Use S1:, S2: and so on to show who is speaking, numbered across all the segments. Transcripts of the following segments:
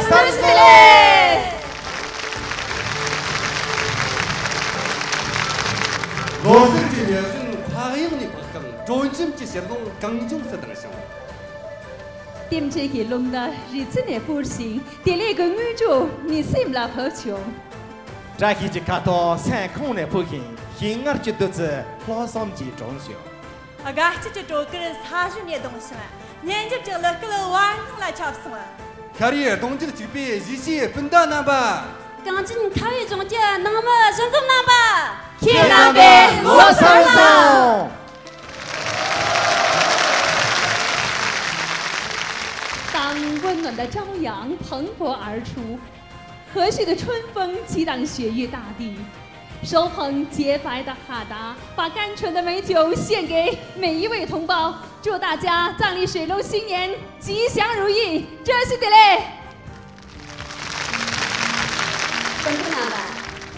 S1: 三十嘞！
S2: 我是这边是快用的不更，专心这些弄更重视东西。
S3: 点这个弄的日子呢不行，点那个女主你心拉好穷。
S1: 这一节看到三空的不行，形儿就都是花上几种小。
S4: 啊，这周个人30年东西了，年纪这了个了晚上来吃什么？
S2: 看你东西的区别，一些分担那吧。
S5: 刚进考虑中间，那么顺从那吧。
S1: 天南北罗三松。
S3: 当温暖的朝阳蓬勃而出，和煦的春风激荡雪域大地，手捧洁白的哈达，把甘醇的美酒献给每一位同胞，祝大家藏历水龙新年吉祥如意，这是的嘞。
S5: 本土南吧，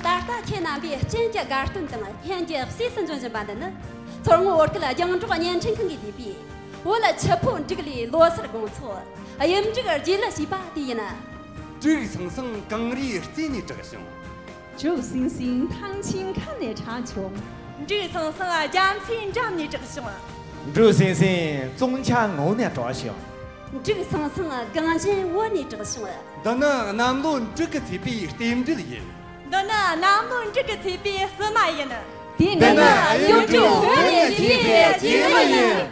S5: 大天南边真正干顿顿了，现在谁生存着办的呢？从我这个扬州个年轻人的里边，我来吃破这个里螺丝的工作，哎呀，这个接了是把的呢。
S2: 这层层更里真的这个行。
S3: 祝星星汤青看得茶穷，
S4: 这层层啊，养亲长你这个行。
S1: 祝星星中枪我呢着小。
S5: 这个层层啊，刚进我呢这个行。
S2: 但那南路这个这边点着的人。
S4: 但那南路这个这边是哪一呢？
S3: 但那有祝贺的这边几个人。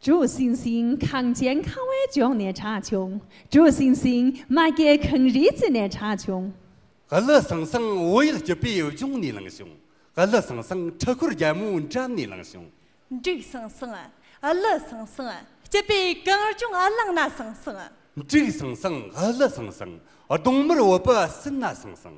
S3: 祝星星康健康为将年长穷，祝星星买给坑日子年长穷。
S2: 俄勒生生为了就别有用你能凶，俄勒生生吃苦节目占你能凶。
S4: 这生生啊，乐生生啊，这比更儿中冷那生生啊。
S2: 这生生俄勒生生，东门我不是那生生。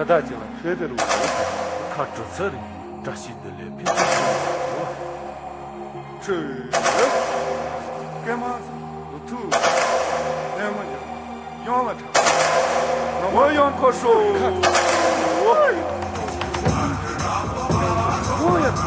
S6: 大进了学的路，看这次的这新的脸皮，这干嘛子？我吐，那么就养了它，我养它手，我也吐。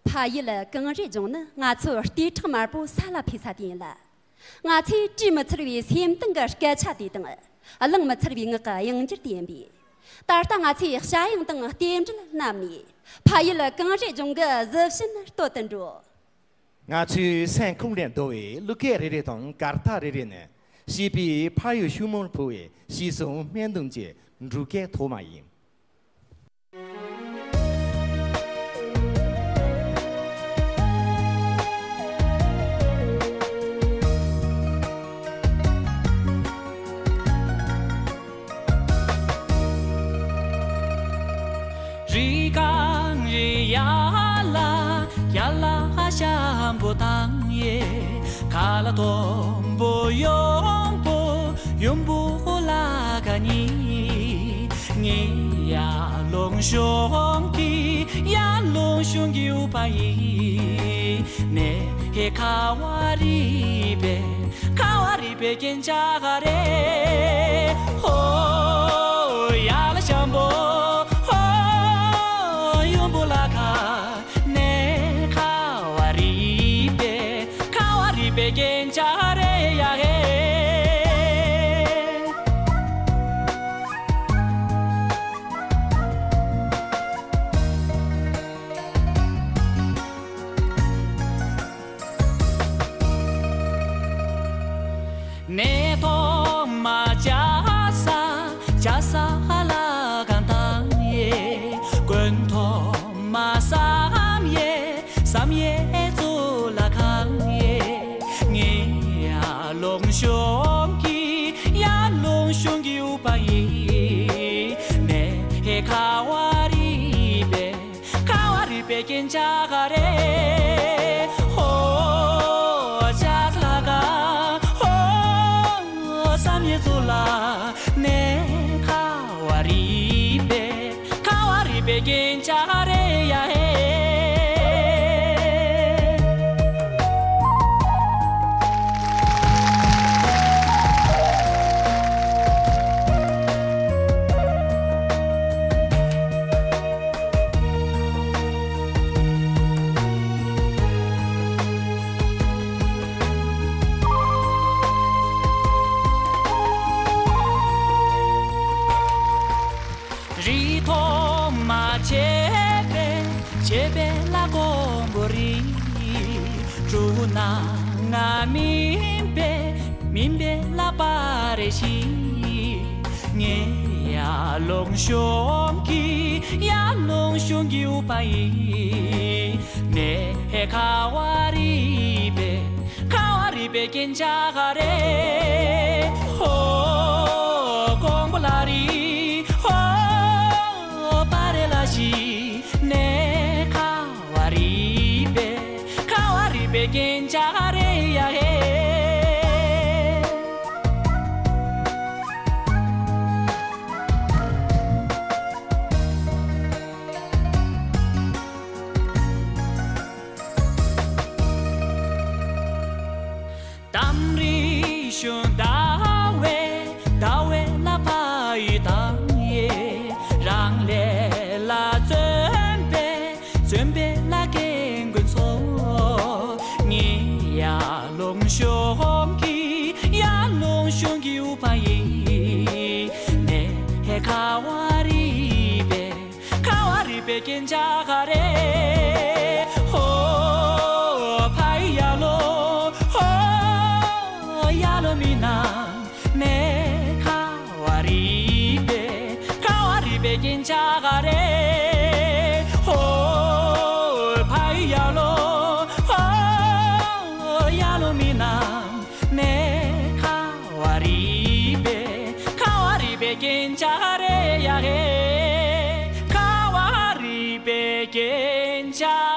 S5: 他一了跟这种呢，俺从地城马步萨拉皮萨店了，俺在这么吃的先等个是该吃的等了，啊，冷么吃的我个用着点比，但是当俺在下用等点着了那米，他一了跟这种个热心呢多等着。
S1: 俺去三空连多位，路盖的同嘎塔的呢，西比怕有修门铺位，西送面东街，路盖托马因。
S7: 갈라도永不拉个你，你呀龙兄弟呀龙兄弟有把伊，你嘿卡瓦里贝见家个嘞，哦呀了相波，哦永不拉卡，你卡瓦里贝见家嘞呀嘿。Ne to ma jasa hala gantang ye kun to ma sam ye zu la kang ye nge ya long xiong ki u pa yi ne he kawari be ken cha ga re ho cha la ga Samyezula ne kawari be genchare ya he Rito ma chebe la gombori Juna nga mimbe la pareshi Nge ya long xiong ki u pa yi Ne he kawari be gencha ga re Ho gombolari ne kawari be genchare ya he tamri shun dawe la pai dang ye rang le la准备来跟滚错，你呀龙兄弟有把伊，你嘿卡瓦里贝跟家个嘞，哦拍呀罗，哦呀罗米娜，你卡瓦里贝跟家个嘞，哦。Genchare ya he kawari be genchare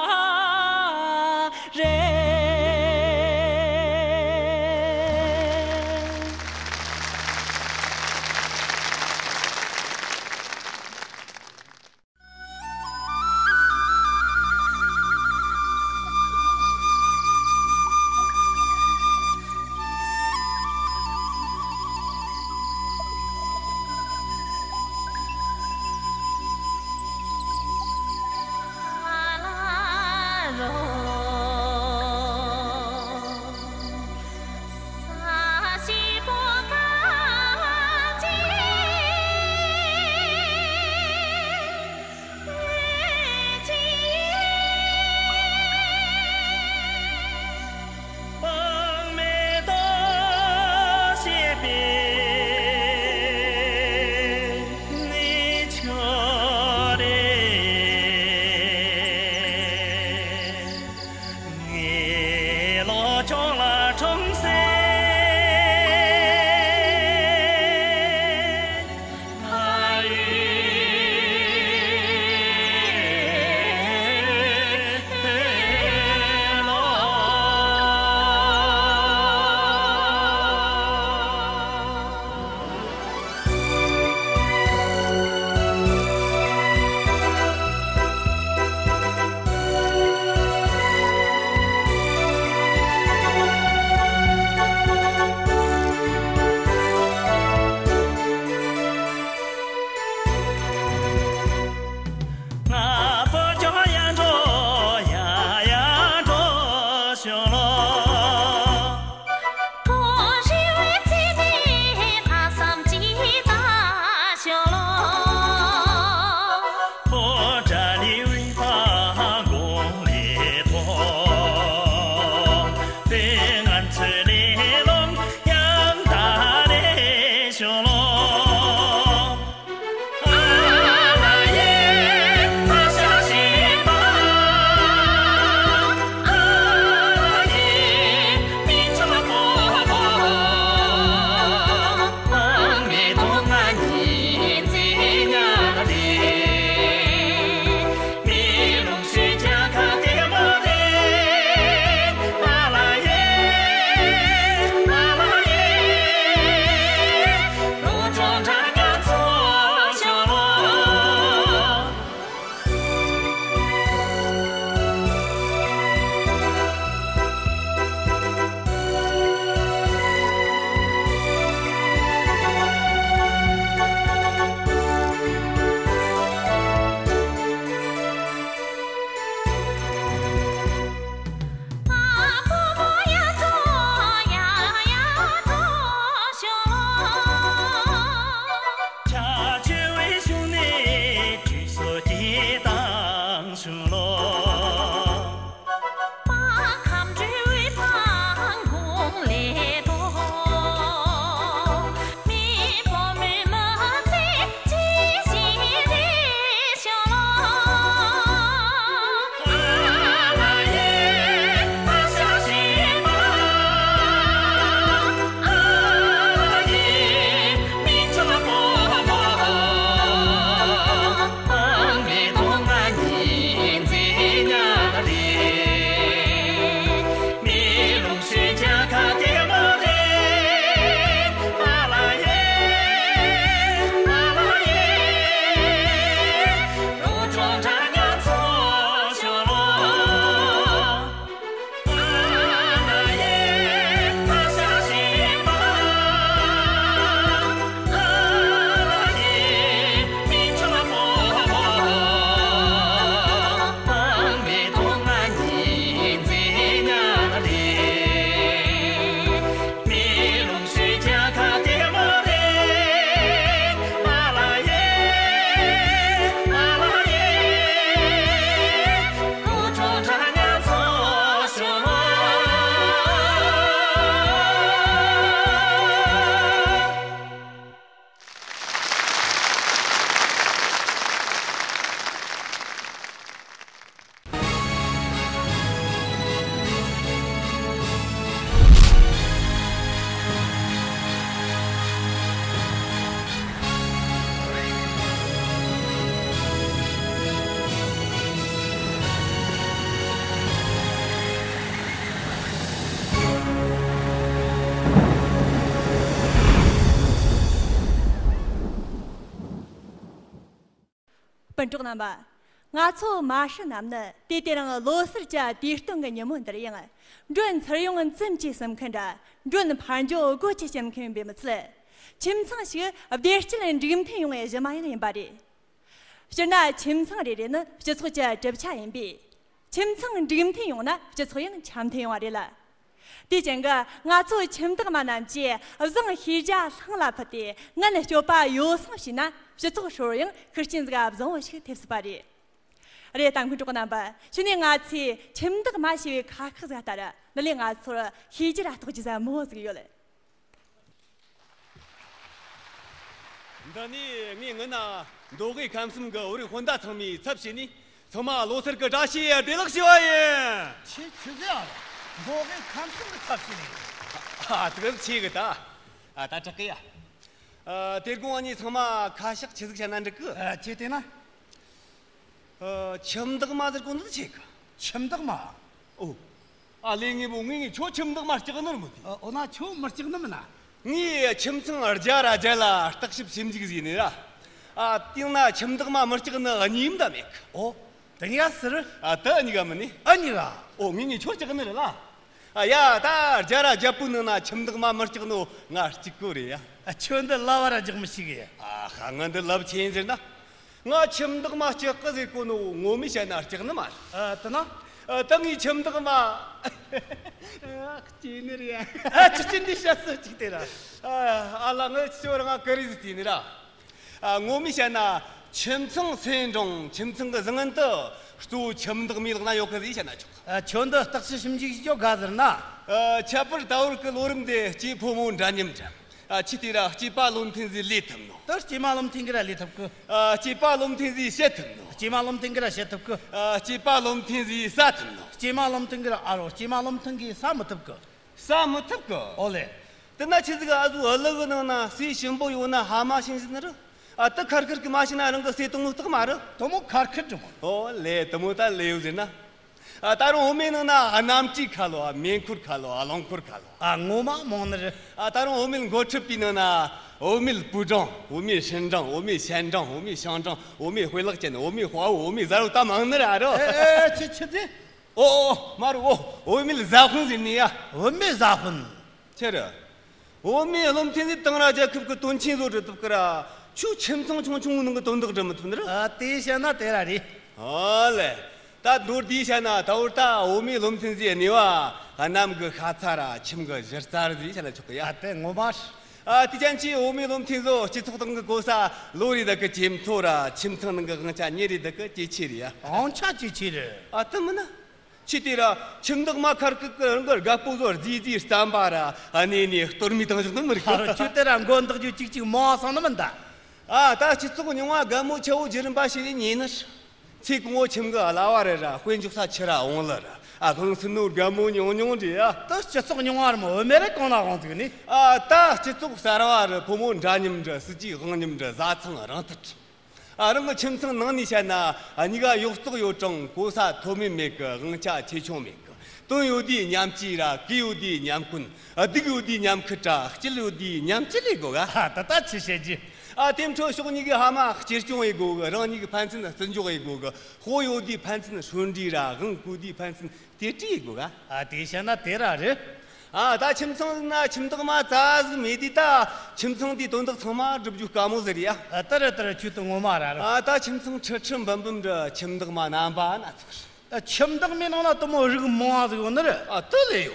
S4: 本中那么，俺从马上那么地地上老师家地动个你们的样啊，人才用人怎么什么看着，人盘就过去什么看别么子嘞，침상시대실은 지금태 용에 저마이는 바리. 저나 침상리는 저 소자 접차인비. 침상 지금태 용나 저 소용 참태 용아리라. 디젠가 나조 침득만 남지 어성 희자 상라파디 나네 쇼바 요성시나 저 소소용 크리스틴즈가 ab성시 텝스바리. 아래 당군 조건 남바 신이 나치 침득 마시 카크가 따라 너리 나소 희지라 도지자 모즈기요래.
S2: 다니 니은나 너게 감슴가 우리 혼다 성미 섭시니 정말 로설거 자시에 대럭시와예
S1: 치치야. 너게 감성을 탑시니.
S2: 그래서 치겠다 다 저거야 대공원이 정말 가식 지득잖아 저거
S1: 제대나?
S2: 첨덕마들 건도 제가
S1: 첨덕마.
S2: 랭이 몽이 저 첨덕마 저거는 뭐지
S1: 오나 처음 멋지게 넘나.
S2: 니 첨성 얼자라 잘라 딱십 심지기지니라 띵나 첨덕마 멋지게 너 아님다메
S1: 등이가 쓰를?
S2: 떠니가 뭐니
S1: 아니가.
S2: 민이 초저거 너라 야, 다 자라 잡부는나 첨덕마 멋지게 너 나시고리야
S1: 추운데 라와라 지금 시기에.
S2: 강한데 럽 체인지나 나 첨덕마 저거지 고노 몸이잖아 저거는 말
S1: 떠나?
S2: 땅이 첨덕마 지느리야
S1: 추진디셨어 지대라.
S2: 알랑을 저랑아 거리지니라 몸이잖아 첨성 세종 첨성거 성은도 수 첨덕미나 요거지잖아
S1: 추운데 딱시 심지기죠 가들나.
S2: 차벌 다울 그 노름데 지 부모는 다님자 치티라 지발롬 틴지 리탐노
S1: 또 지말롬 팅그라 리탑고.
S2: 지발롬 틴지 세탐노
S1: 지말롬 팅그라 셋탑고.
S2: 지발롬 틴지 사탐노
S1: 지말롬 팅그라 아로 지말롬 팅기 사무탑고.
S2: 사무탑고
S1: 올레.
S2: 나 치즈가 아주 얼럭거나 시심보 요나 하마 신신으로 딱 가르쳐 마시나 하는 거 세동로 딱 말어
S1: 너무 가르쳐 좀.
S2: 레 너무다 레우지나 다른 오면은 아남지 칼로 멘쿠르 칼로 알롱쿠르 칼로
S1: ngo마 모늘.
S2: 다른 오면 고첩비는나 오밀 부정 오밀 신정 오밀 현정 오밀 상정 오밀 회락전 오밀 화우 오밀 자루 다 먹는 알아
S1: 치치지?
S2: 마루 오밀 자훈이야
S1: 원매 자훈.
S2: 제라 오밀 놈티지 땅라자 그 돈친도 저거라 추 첨성 총총는 거 돈도 좀 돈들어
S1: 대샤나 대라리.
S2: 레 다 노디샤나 다울타 오밀 놈티지 니와 아남 그 하타라 침거 저사르지 잘 쳤고야
S1: 때 ngo마스.
S2: 디잔치 오밀 놈티조 지속던 거 고사 로리다 그 짐토라 침터는 거 그자 니리다 그 지치리야
S1: 온차 지치를.
S2: 때문에 치티라 침덕마 카르크 그런 걸 갖고서 지지 스tam바라 아니니 도르미 당정도 머리
S1: 하루 주때랑 건덕주 찍찍 모아서는다.
S2: 다 지속은 영화 가모 겨우 지른 바시리 니너스 지공오 침거 라와레라 회죽사 쳐라 옹을라 그ong스누 가모니 온용지야
S1: 또 저속 영화를 뭐 어메레 꺼나고 되니?
S2: 다 지속 사라와르 부모 자님저 스지 흥님저 자청어랑 뜻 아는 침성 너니샤나 아니가 욕속 요정 고사 도민메거 응차 제초메거 또 요디 냠지라 기요디 냠군 어디요디 냠크자 찔요디 냠찔리고가
S1: 따따 치세지.
S2: 템초 쇼니기 하마 제종이고 런이기 판스는 선조이고 호요디 판스는 순디라 응구디 판스는 대지고가
S1: 대샤나 대라리.
S2: 다 침성나 침덕마 자즈 메디다 침성디 돈덕 성마 접주 까모즈리야
S1: 따라따라 주도 ngo마라.
S2: 다 침성 처첨 범범저 침덕마 남바나
S1: 첨덕민오나 또 뭐 이거 모아서 오늘은.
S2: 떨래요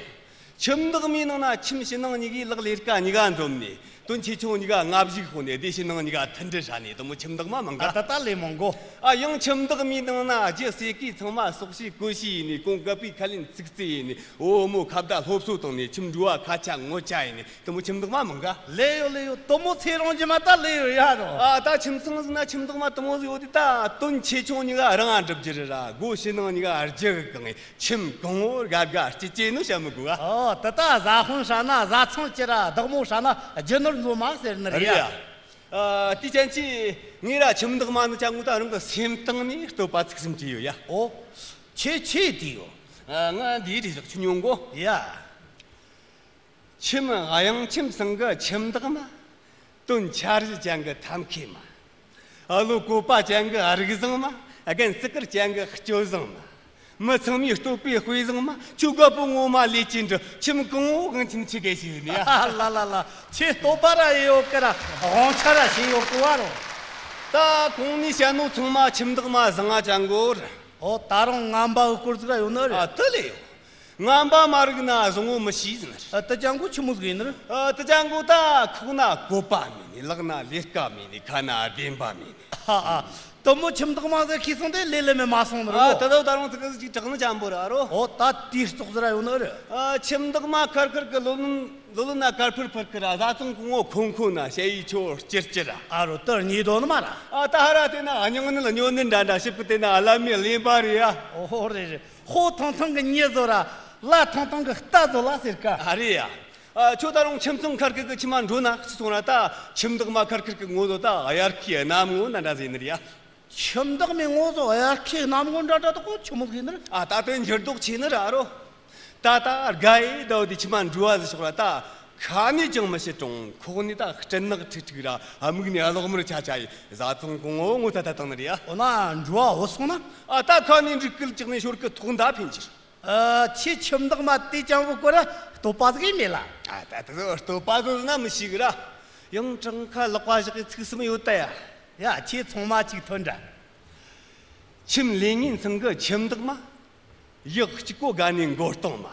S2: 침덕미노나 침신은 이기 럭리까 아니가 안 좋니 돈 지초니가 납지고네 대신은 이가 텐데산이 너무 침덕마 뭔가
S1: 따따리 몽고.
S2: 영 침덕미노나 제세기 정말 속시 고시니 공급이 칼린 식스이니 오모 갑다 흡수동니 침주와 같이 모자이니 너무 침덕마 뭔가
S1: 레요 또뭐 새로운지 맞다 레요 야로.
S2: 다 침성나 침덕마 또뭐 어디다 돈 지초니가 아랑안 접지르라 고시는 이가 알적강에 침 공을 가가 지제노 샤무고가
S1: 따따 자훈사나 자청지라 너무사나 저널 노마스르리야.
S2: 디잔치 니라 침덕마는 장구도 하는 거 샘땅니 또 빠츠심지요야
S1: 체체디요.
S2: 나 니리 준용고
S1: 야.
S2: 침은 아영 침성거 침덕마 돈 차르지 장거 탐키마 路过把讲个二个人嘛，跟这个讲个叫人嘛，没从米都别会人嘛，就个不我嘛历经着，请们跟我跟亲戚开心呢。
S1: 啦，切多巴拉也有个啦，红茶啦先有过了。
S2: 다 공리 샤노 총마 침덕마 상아 장고
S1: 다른 안바 고르스가 요너래.
S2: 틀려요. 안바 마르그나 송오 마시즈나.
S1: 따장고 치무스기너.
S2: 따장고다 쿠나 고파미니 락나 리스카미니 카나 딘바미니.
S1: 너무 침덕마서 기성대 레레메 마송너.
S2: 따도 다른 그 작은 잠보라 알아.
S1: 다 디스톡스라 요너래.
S2: 침덕마 카르카르 로나 카르프 퍼크라 자tung 공오 콩코나 셰이초 찌르찌라.
S1: 알아. 떨 니도는 말아.
S2: 따하라테나 안녕은 안녕는다다 싶을 때나 알람이 리바리야.
S1: 오호레. 호통통 그 니도라. 라 통통 그 따도라 쓸까.
S2: 아리야. 초다롱 첨성 카르크 그치만 로나 소나다 침덕마 카르크 모도다 아야르키에 나무 나다지느리야.
S1: 침덕미 오도 아야르키 나무 나다도 치무스기너.
S2: 따뜻한 절독 지느라 알아. 따따 가이 더디치만 좋아서 소라다 칸이 정말시 좀 코니다 전나가 특특이라 아무기니 알아가면 자자이 자통 공오 못하다 떠느리야.
S1: 나 좋아 오소나?
S2: 따 칸이 리클 찍는 쇼르크 통다 핀지.
S1: 치 침덕마 띠장고 거라 또 빠지게 밀라.
S2: 따뜻 또 빠져나 무시그라. 영정카 럭과지게 특스면 요따야.
S1: 야, 치 총마치 턴자.
S2: 침 랭인 선거 침덕마 역직고 가는 고통마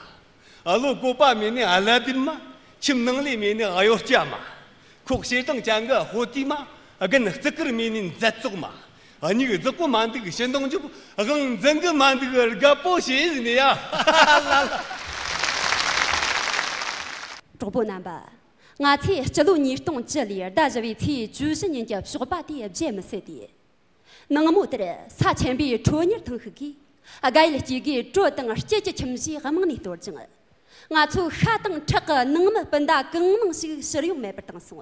S2: 알로 고파면이 알라딘마 침능리면이 아요르자마 국시등 장가 호티마 아근 흑르면이 자쪽마 아니 그 자꾸 만드기 신동주 아근 정거 만드기가 보시니야
S5: 主播南吧，我在这路你动这里，大家为替90年的说把的节目设的，那个木的3千比出年腾黑给。该了几个桌凳姐姐亲戚还忙你多着呢，我从下凳这个能么本大更能是使用买不当送。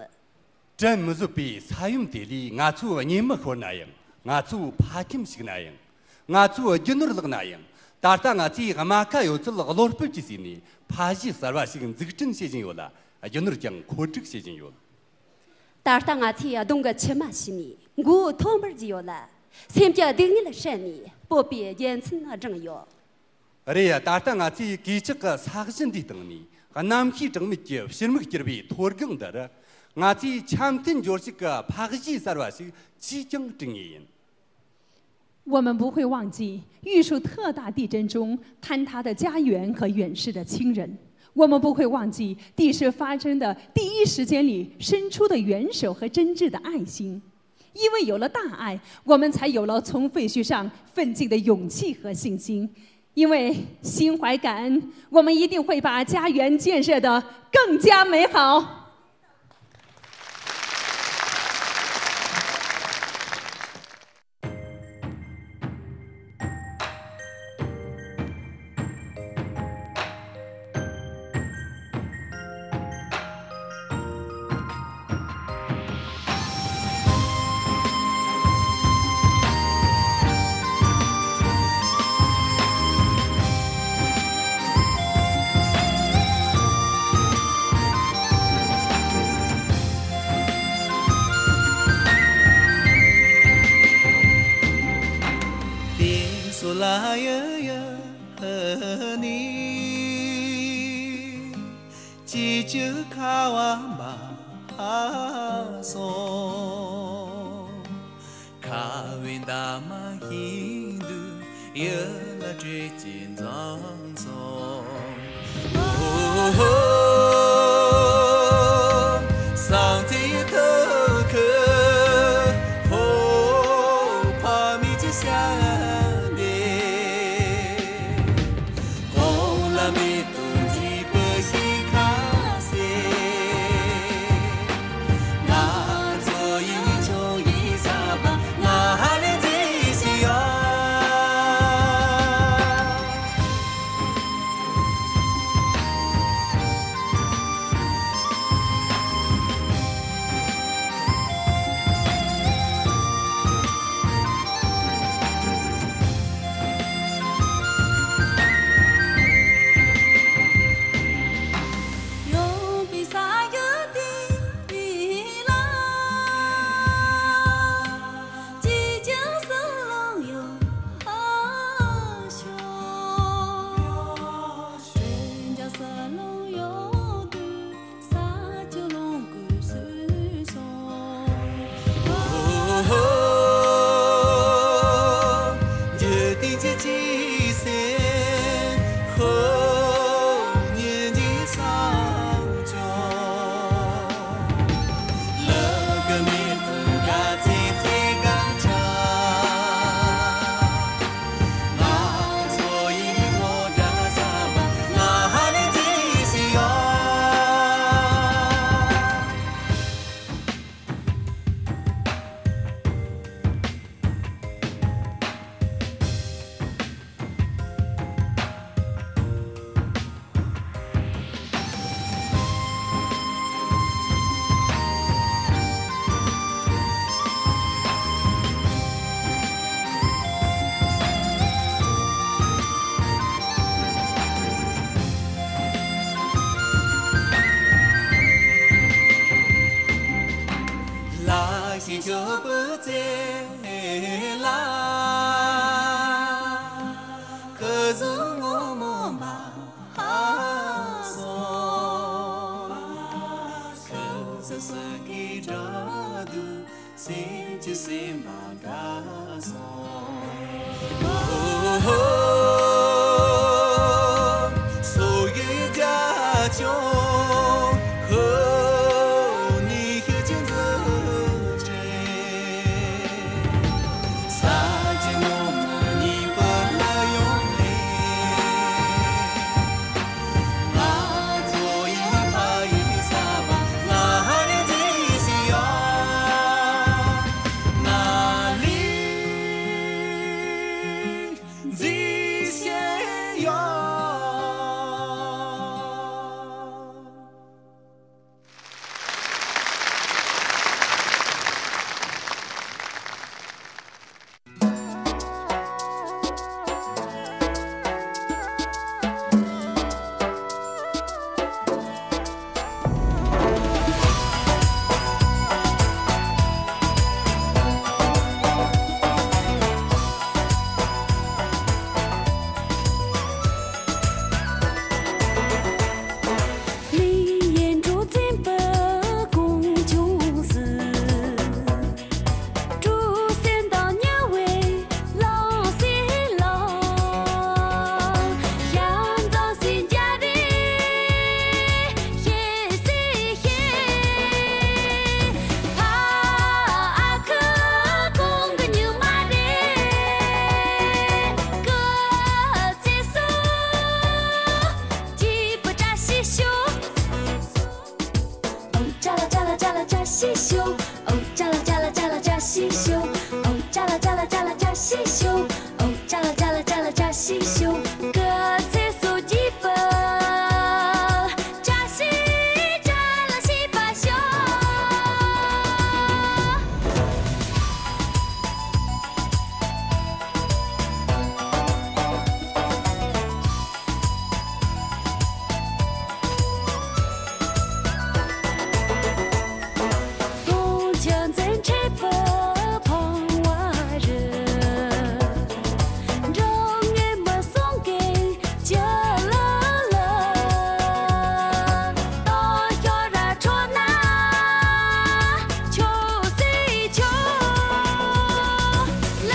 S2: 真么是比采用地里，我做你们活那样，我做爬金式那样，我做金儿那样，但是我自己我妈看有这个老不知心呢，爬起三万是跟这个真些劲有了，金儿讲可这个些劲有。
S5: 但是我自己动个起码是你，我偷门就有了。 现在对你的生意不比眼前那重要。
S2: 而呀，但是我自己这个三生的等你，和南溪正没接，什么接比拖更的了。我自己强定就是个爬起三万是即将正义。
S3: 我们不会忘记玉树特大地震中坍塌的家园和远逝的亲人，我们不会忘记地势发生的第一时间里伸出的援手和真挚的爱心。 因为有了大爱，我们才有了从废墟上奋进的勇气和信心。因为心怀感恩，我们一定会把家园建设得更加美好。
S7: 啦呀呀和你，记住卡瓦马松，卡维达马印度耶拉最近藏松，上天头壳，怕米之下。
S8: 我
S7: 心就不在啦，可是我们马上，可是是给着的，心就是马嘎上。所以家乡和你一见自知，撒进我们一本的用力，那左一怕一撒吧，那里最需要，哪里最需要。你眼中金白公琼丝，朱仙到年尾老西郎，养造新家的嘿西嘿，怕可公个牛马的个结束，鸡不扎西修。哦，扎啦扎啦扎啦扎西修，哦，扎啦扎啦扎啦扎西修，哦，扎啦扎啦扎啦扎西修，哦，扎啦扎啦扎啦扎西修，各菜素几分，扎西扎啦西把修。东江真柴不碰瓦热，让俺们送给家了了，到小人出那秋水秋，了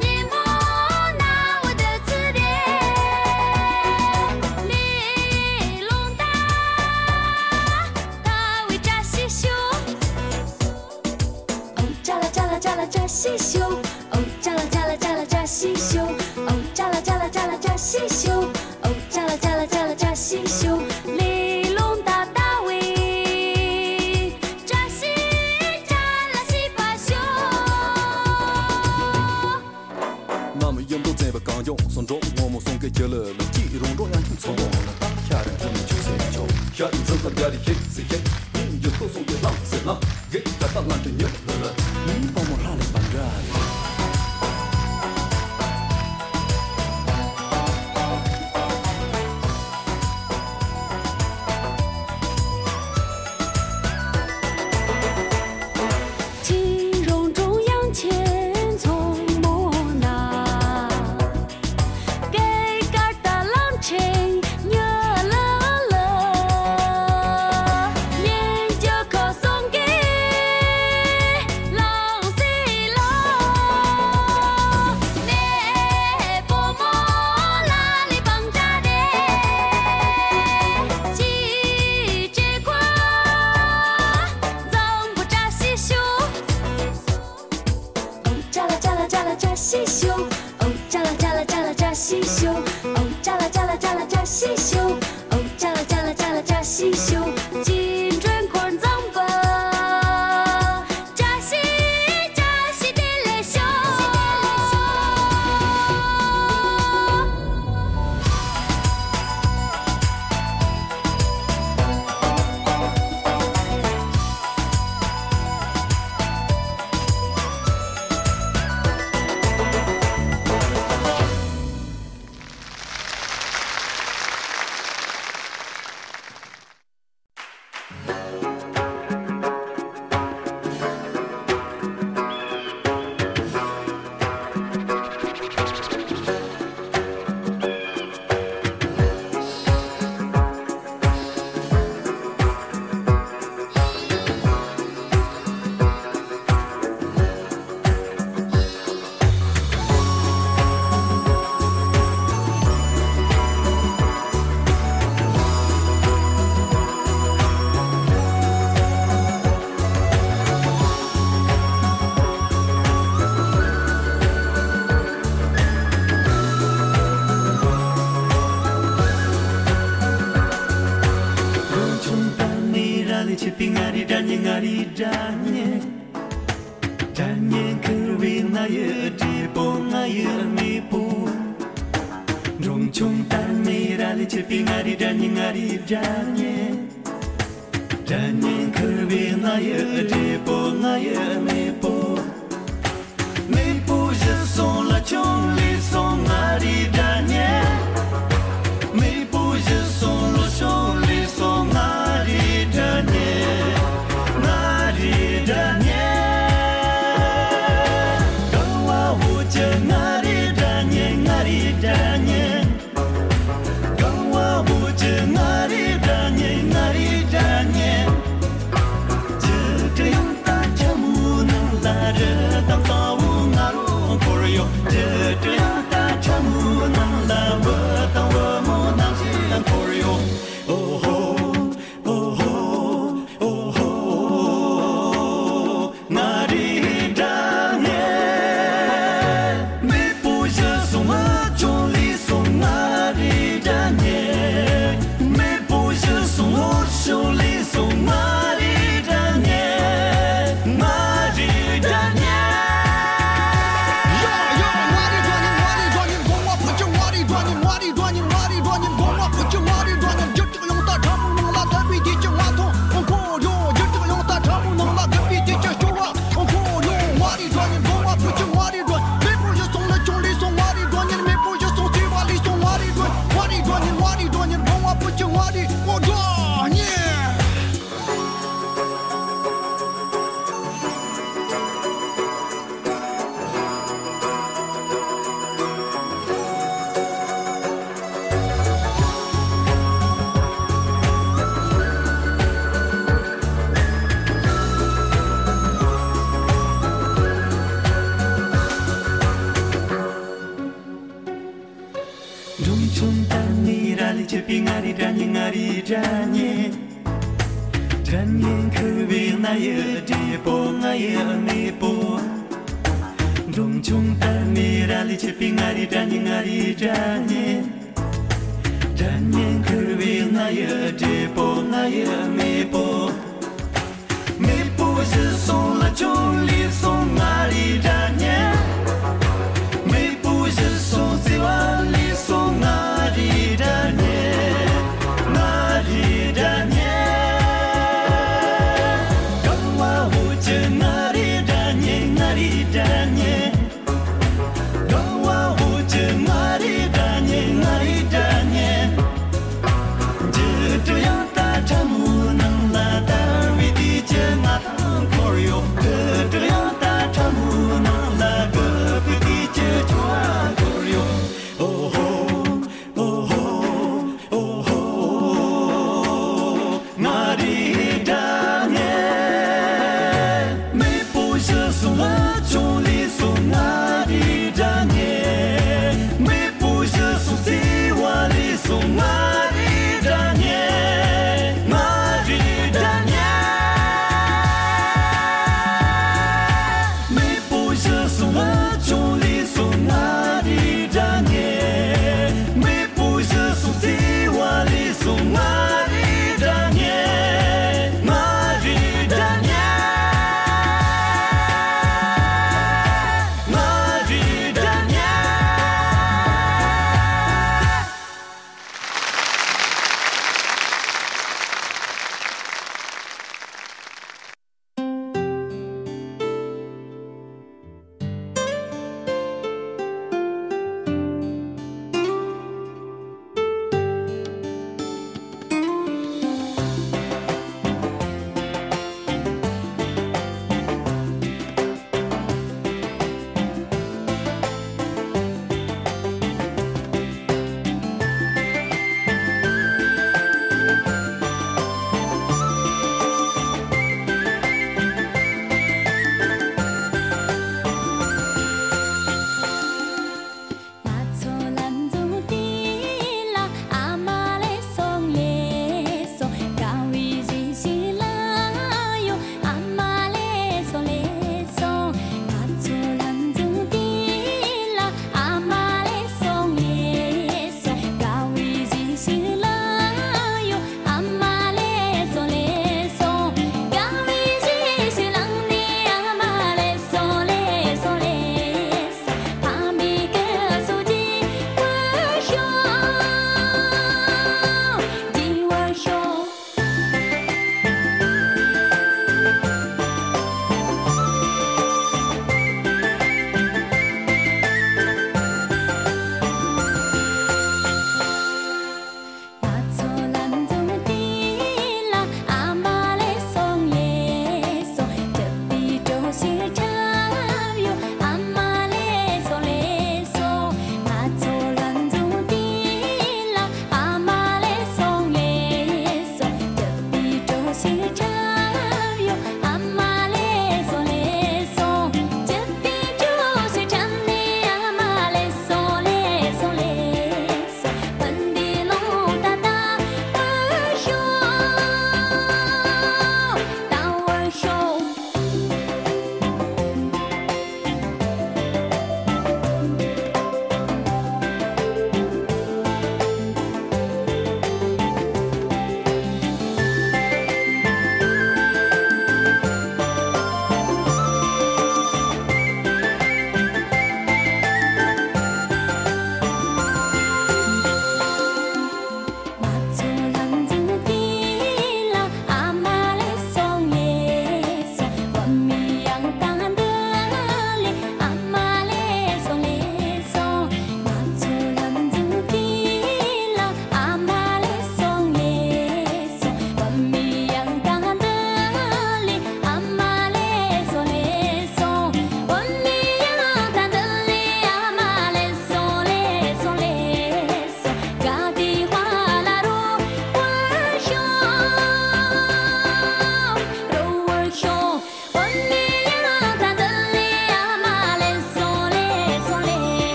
S7: 你们拿我的字典，李龙大大为扎西修。哦，扎啦扎啦扎啦扎西修，哦，扎啦扎啦扎啦扎西修，哦，扎啦扎啦扎啦扎西修，哦，扎啦扎啦扎啦扎西修，李龙大大为扎西扎啦西把修。
S8: 那么人都在不刚用，送中我们送给家了，那几种中央听从我们当下人我们就在叫，下人走到家里嘿谁嘿，你就都送给浪谁浪，给他当浪着牛了，你帮我拉来帮着。
S7: 金融中央钱从莫拿，给嘎达浪车牛了了，研究可送给浪西郎，那波莫拉里帮扎的，几只块脏不扎西修。哦，扎啦扎啦扎啦扎西修，哦，扎啦扎啦扎啦扎西修，哦，扎啦扎啦扎啦扎西修，哦，扎啦扎啦扎啦扎西修，金砖块脏吧，扎西的来修。ngari danye danye kerwi na ye di bo na ye mi bu rong chung tan mi ra li che pi ngari danye danye kerwi na ye di bo na ye mi bu je sens la chung li song ngari danye je sens le chung li song ngari danye gawa wuce ngari danye gawa wuce ngari danye je yang ta chamu nang la re tang sa wu ngaru por yo je yang ta chamu nang la wa tang wa mo nang si ang por yo oh ho danye kerwi na ye di bo na ye mi bo rong chung ta mi ra li che pi ngari danye danye kerwi na ye di bo na ye mi bo je song